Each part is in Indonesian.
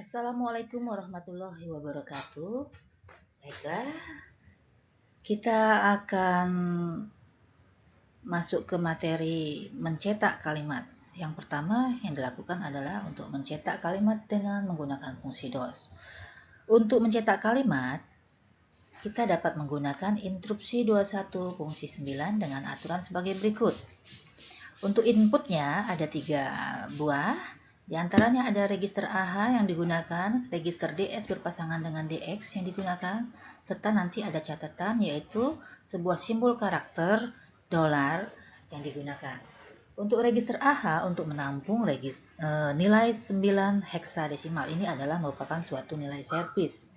Assalamualaikum warahmatullahi wabarakatuh. Baiklah, kita akan masuk ke materi mencetak kalimat. Yang pertama yang dilakukan adalah untuk mencetak kalimat dengan menggunakan fungsi DOS. Untuk mencetak kalimat, kita dapat menggunakan interupsi 21 fungsi 9 dengan aturan sebagai berikut. Untuk inputnya ada 3 buah. Di antaranya ada register AH yang digunakan, register DS berpasangan dengan DX yang digunakan, serta nanti ada catatan yaitu sebuah simbol karakter dolar yang digunakan. Untuk register AH untuk menampung nilai 9 heksadesimal ini adalah merupakan suatu nilai servis.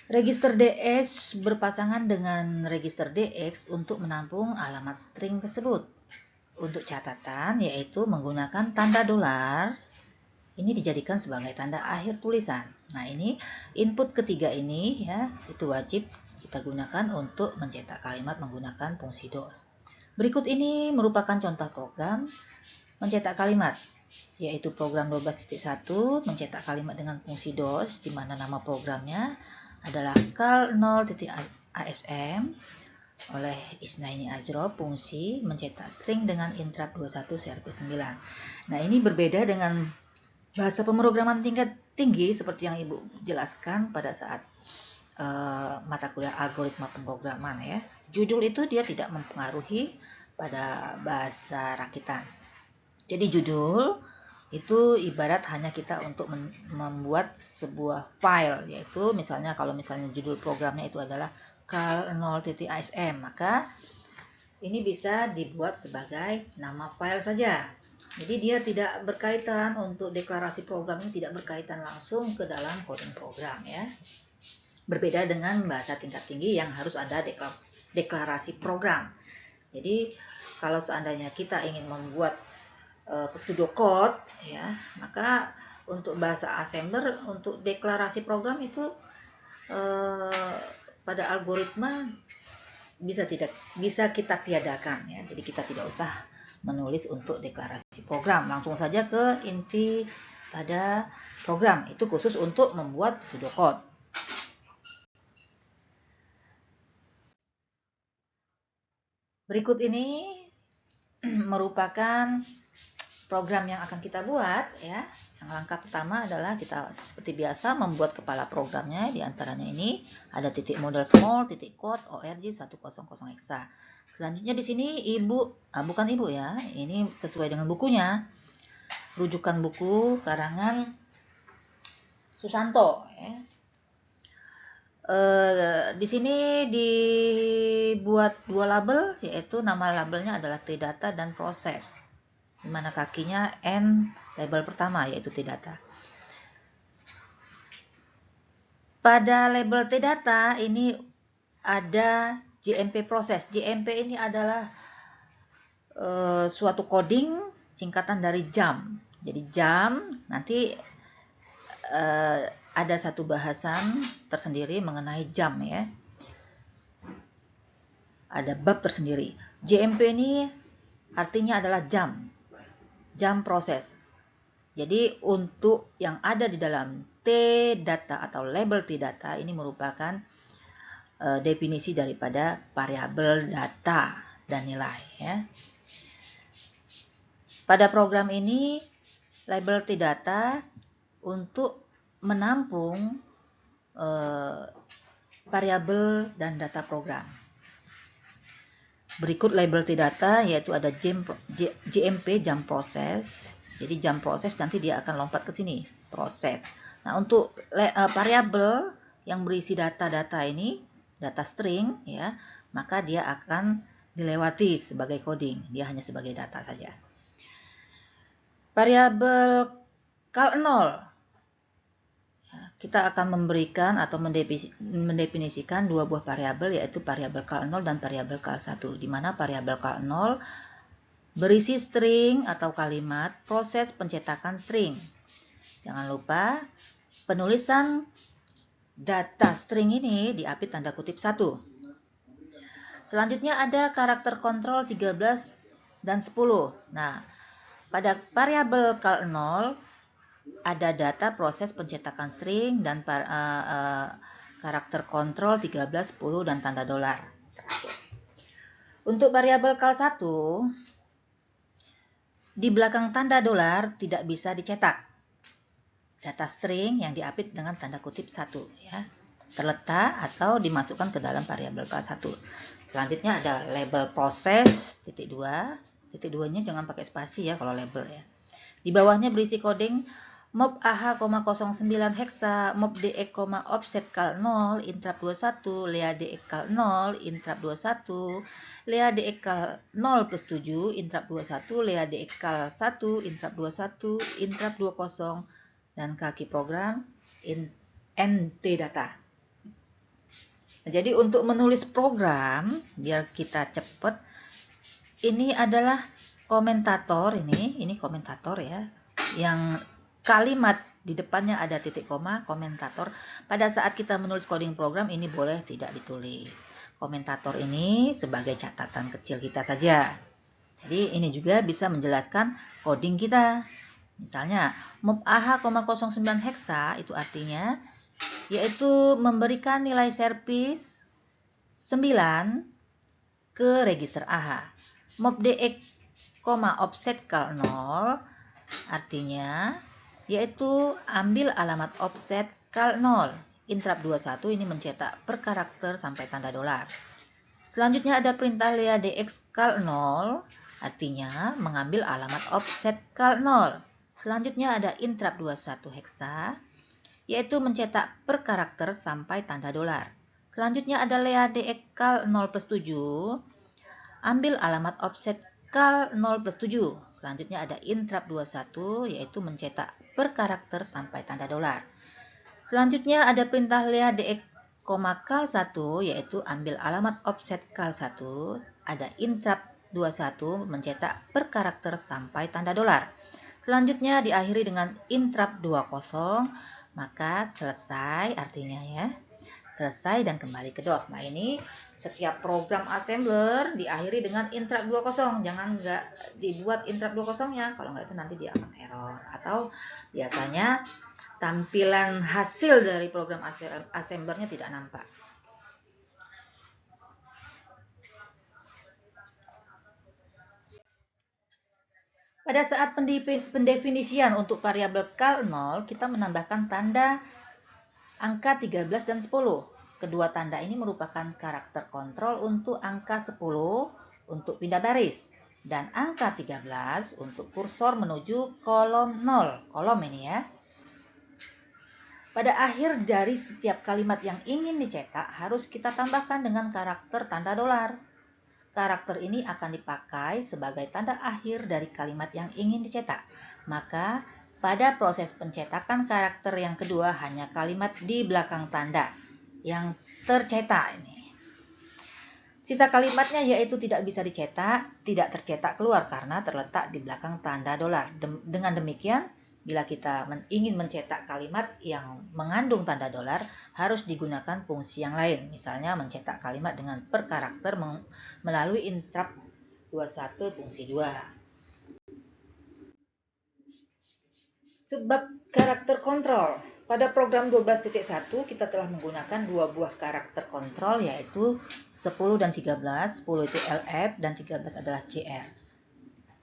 Register DS berpasangan dengan register DX untuk menampung alamat string tersebut. Untuk catatan yaitu menggunakan tanda dolar, ini dijadikan sebagai tanda akhir tulisan. Nah, ini input ketiga ini ya, itu wajib kita gunakan untuk mencetak kalimat menggunakan fungsi DOS. Berikut ini merupakan contoh program mencetak kalimat, yaitu program 12.1 mencetak kalimat dengan fungsi DOS, di mana nama programnya adalah cal0.asm oleh Isnaini Ajrob, fungsi mencetak string dengan interrupt 21 service 9. Nah, ini berbeda dengan bahasa pemrograman tingkat tinggi seperti yang Ibu jelaskan pada saat mata kuliah algoritma pemrograman ya. Judul itu dia tidak mempengaruhi pada bahasa rakitan. Jadi judul itu ibarat hanya kita untuk membuat sebuah file, yaitu misalnya kalau misalnya judul programnya itu adalah cal0.asm, maka ini bisa dibuat sebagai nama file saja. Jadi dia tidak berkaitan, untuk deklarasi program ini tidak berkaitan langsung ke dalam coding program ya. Berbeda dengan bahasa tingkat tinggi yang harus ada deklarasi program. Jadi kalau seandainya kita ingin membuat pseudocode ya, maka untuk bahasa assembler untuk deklarasi program itu pada algoritma bisa kita tiadakan ya. Jadi kita tidak usah menulis untuk deklarasi program, langsung saja ke inti pada program. Itu khusus untuk membuat pseudocode. Berikut ini merupakan program yang akan kita buat ya. Yang langkah pertama adalah kita seperti biasa membuat kepala programnya. Di antaranya ini ada titik model small, titik code, org 100 hexa. Selanjutnya di sini bukan ibu ya, ini sesuai dengan bukunya. Rujukan buku karangan Susanto ya. Di sini dibuat 2 label, yaitu nama labelnya adalah T-data dan proses, di mana kakinya N label pertama yaitu T-data. Pada label T-data ini ada JMP proses. JMP ini adalah suatu coding singkatan dari jam. Jadi jam nanti ada satu bahasan tersendiri mengenai jam ya. Ada bab tersendiri. JMP ini artinya adalah jam proses. Jadi untuk yang ada di dalam T-data atau label T-data ini merupakan definisi daripada variabel data dan nilai ya. Pada program ini label T-data untuk menampung variabel dan data program. Berikut label T-data yaitu ada JMP jam proses. Jadi jam proses nanti dia akan lompat ke sini, proses. Nah, untuk variabel yang berisi data-data ini, data string ya, maka dia akan dilewati sebagai coding. Dia hanya sebagai data saja. Variabel cal0, kita akan memberikan atau mendefinisikan 2 buah variabel, yaitu variabel cal0 dan variabel cal1, di mana variabel cal0 berisi string atau kalimat proses pencetakan string. Jangan lupa penulisan data string ini diapit tanda kutip 1. Selanjutnya ada karakter kontrol 13 dan 10. Nah, pada variabel cal0 ada data proses pencetakan string dan karakter kontrol 13, 10, dan tanda dolar. Untuk variabel kal1, di belakang tanda dolar tidak bisa dicetak data string yang diapit dengan tanda kutip 1 ya. Terletak atau dimasukkan ke dalam variabel kal1. Selanjutnya ada label proses titik 2. Titik 2-nya jangan pakai spasi ya kalau label ya. Di bawahnya berisi coding mob AH,09 hexa, mob DE, offset kal 0, interrupt 21, lea DE kal 0, interrupt 21, lea DE kal 0 plus 7, interrupt 21, lea DE kal 1, interrupt 21, interrupt 20, dan kaki program NT data. Nah, jadi untuk menulis program, biar kita cepat, ini adalah komentator, ini komentator ya, yang kalimat di depannya ada titik koma, komentator. Pada saat kita menulis coding program, ini boleh tidak ditulis. Komentator ini sebagai catatan kecil kita saja. Jadi ini juga bisa menjelaskan coding kita. Misalnya, mob AH,09 hexa itu artinya yaitu memberikan nilai servis 9 ke register AH. Mob DE, offset kal 0 artinya yaitu ambil alamat offset kal 0. Interrupt 21 ini mencetak per karakter sampai tanda dolar. Selanjutnya ada perintah lea dx kal 0 artinya mengambil alamat offset kal 0. Selanjutnya ada interrupt 21 hexa yaitu mencetak per karakter sampai tanda dolar. Selanjutnya ada lea dx kal 0 plus 7 ambil alamat offset kal 0 plus 7. Selanjutnya ada interrupt 21 yaitu mencetak per karakter sampai tanda dolar. Selanjutnya ada perintah lea dx, kal 1 yaitu ambil alamat offset kal 1. Ada interrupt 21 mencetak per karakter sampai tanda dolar. Selanjutnya diakhiri dengan interrupt 20, maka selesai artinya ya. Selesai dan kembali ke DOS. Nah, ini setiap program assembler diakhiri dengan interrupt 20. Jangan nggak dibuat interrupt 20 ya. Kalau nggak itu nanti dia akan error. Atau biasanya tampilan hasil dari program assemblernya tidak nampak. Pada saat pendefinisian untuk variabel kal 0, kita menambahkan tanda angka 13 dan 10. Kedua tanda ini merupakan karakter kontrol untuk angka 10 untuk pindah baris dan angka 13 untuk kursor menuju kolom 0. Kolom ini ya. Pada akhir dari setiap kalimat yang ingin dicetak harus kita tambahkan dengan karakter tanda dolar. Karakter ini akan dipakai sebagai tanda akhir dari kalimat yang ingin dicetak. Maka pada proses pencetakan karakter yang kedua hanya kalimat di belakang tanda yang tercetak ini. Sisa kalimatnya yaitu tidak bisa dicetak, tidak tercetak keluar karena terletak di belakang tanda dolar. Dengan demikian, bila kita ingin mencetak kalimat yang mengandung tanda dolar, harus digunakan fungsi yang lain. Misalnya mencetak kalimat dengan per karakter melalui interrupt 21 fungsi 2. Subbab karakter kontrol. Pada program 12.1 kita telah menggunakan dua buah karakter kontrol yaitu 10 dan 13. 10 itu LF dan 13 adalah CR.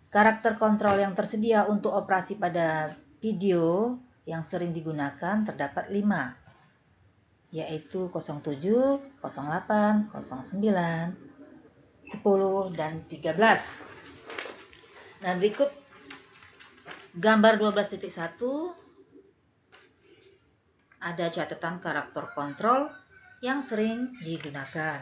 Karakter kontrol yang tersedia untuk operasi pada video yang sering digunakan terdapat 5 yaitu 07, 08, 09, 10, dan 13. Nah, berikut gambar 12.1 ada catatan karakter kontrol yang sering digunakan.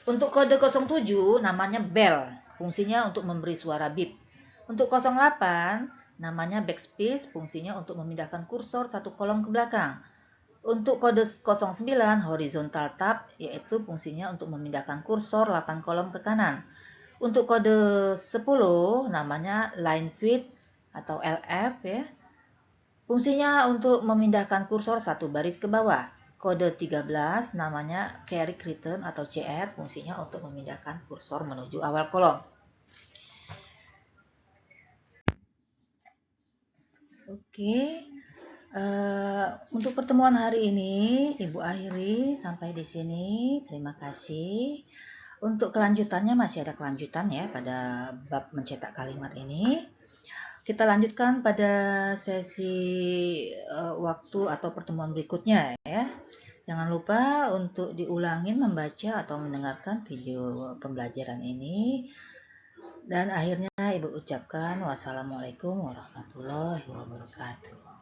Untuk kode 07 namanya bell, fungsinya untuk memberi suara bip. Untuk 08 namanya backspace, fungsinya untuk memindahkan kursor satu kolom ke belakang. Untuk kode 09 horizontal tab, yaitu fungsinya untuk memindahkan kursor 8 kolom ke kanan. Untuk kode 10 namanya line fit atau LF ya. Fungsinya untuk memindahkan kursor satu baris ke bawah. kode 13 namanya carry return atau CR, fungsinya untuk memindahkan kursor menuju awal kolom. Oke, untuk pertemuan hari ini Ibu akhiri sampai di sini. Terima kasih. Untuk kelanjutannya masih ada kelanjutan ya pada bab mencetak kalimat ini. Kita lanjutkan pada sesi waktu atau pertemuan berikutnya ya. Jangan lupa untuk diulangin membaca atau mendengarkan video pembelajaran ini. Dan akhirnya Ibu ucapkan wassalamualaikum warahmatullahi wabarakatuh.